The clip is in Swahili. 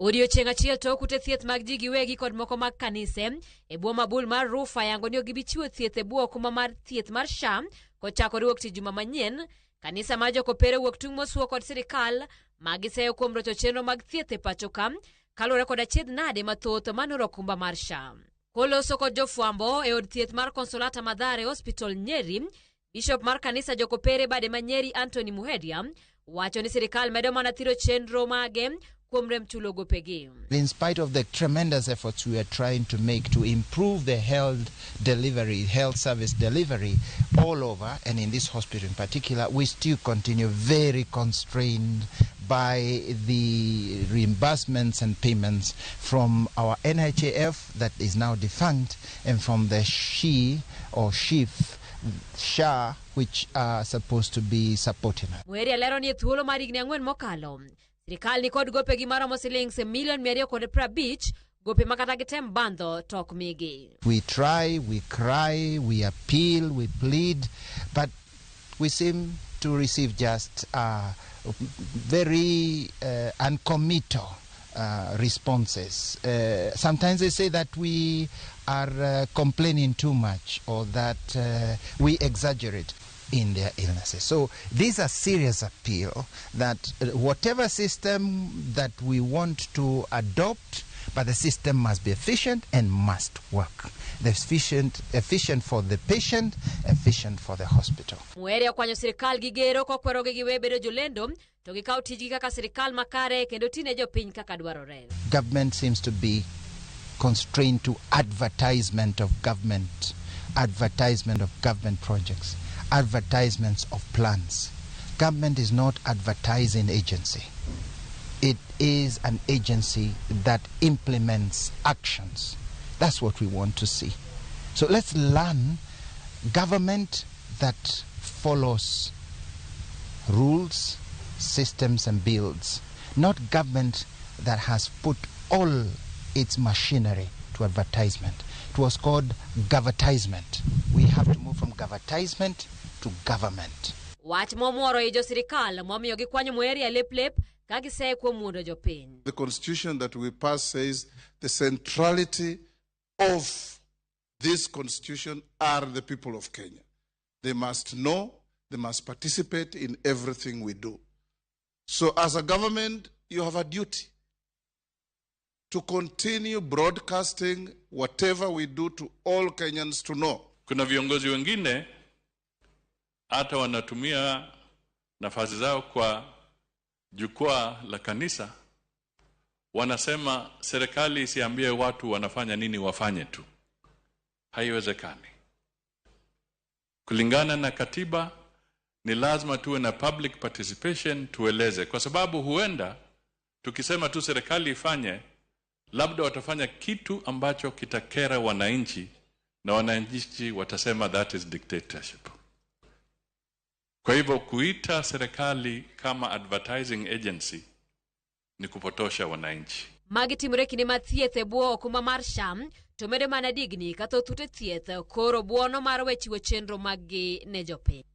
Odiochieng' achiel tok ute thieth mag ji giwegi kod moko mag kanise e bwo mabul mar Rufa yango ni gibichiwo thieth e bwo kuma mar thieth mar SHA kochakore wuok tich juma manyien. Kanisa mar jokopere wuok tung' mosuo kod sirikal magiseyo kuom rocho chenro mag thieth e pacho ka kaluwore kod achiedh nade mathoth manoro okumba mar SHA. Koloso kod jofwambo e od thieth mar Konsolata Mathare Hospital Nyeri, Bishop mar kanisa jokopere bade ma Nyeri Anthony MUHERIA wacho ni sirikal medo mana thiro chenro mage kuom rem chulo gopegi. In spite of the tremendous efforts we are trying to make to improve the health service delivery all over, and in this hospital in particular, we still continue very constrained by the reimbursements and payments from our NHAF that is now defunct, and from the SHA, which are supposed to be supporting us. Muheria lero ni thuolo mar higni 4 mokalo. Sirikal ni kod gope gi maromo shillings $250 gope makata gitem bandho tok migi. We try, we cry, we appeal, we plead, but we seem to receive just very uncommittal responses. Sometimes they say that we are complaining too much, or that we exaggerate in their illnesses. So these are serious appeal that whatever system that we want to adopt, but the system must be efficient and must work. Efficient for the patient, efficient for the hospital. Muheria kwanyo sirikal gigero kokwero giwe bedo jolendo to gikaw tijgi kaka sirikal makare kendo tine jopiny kaka dwarore. Government seems to be constrained to advertisement of government projects, advertisements of plans. Government is not advertising agency. It is an agency that implements actions. That's what we want to see. So let's learn government that follows rules, systems and builds, not government that has put all its machinery to advertisement. It was called governtisement. We have to move from governtisement to government. Wach momoro ijo sirikal momiyo gikwanyo Muheria lep kagise kuom mundo jopiny. The constitution that we pass says the centrality of this constitution are the people of Kenya. They must know, they must participate in everything we do. So as a government, you have a duty to continue broadcasting whatever we do to all Kenyans to know. Kuna viongozi wengine hata wanatumia nafasi zao kwa jukwaa la kanisa, wanasema serikali isiambie watu wanafanya nini wafanye tu. Haiwezekani. Kulingana na katiba ni lazima tuwe na public participation, tueleze, kwa sababu huenda tukisema tu serikali ifanye, labda watafanya kitu ambacho kitakera wananchi na wananchi watasema that is dictatorship. Kwa hivyo kuita serikali kama advertising agency ni kupotosha wananchi. Magitimore kinde mathieth e bwo okuma mar SHA to medo mana digni kathoth ute thieth koro buono mar wechiwo chenro mag gi ne jopiny.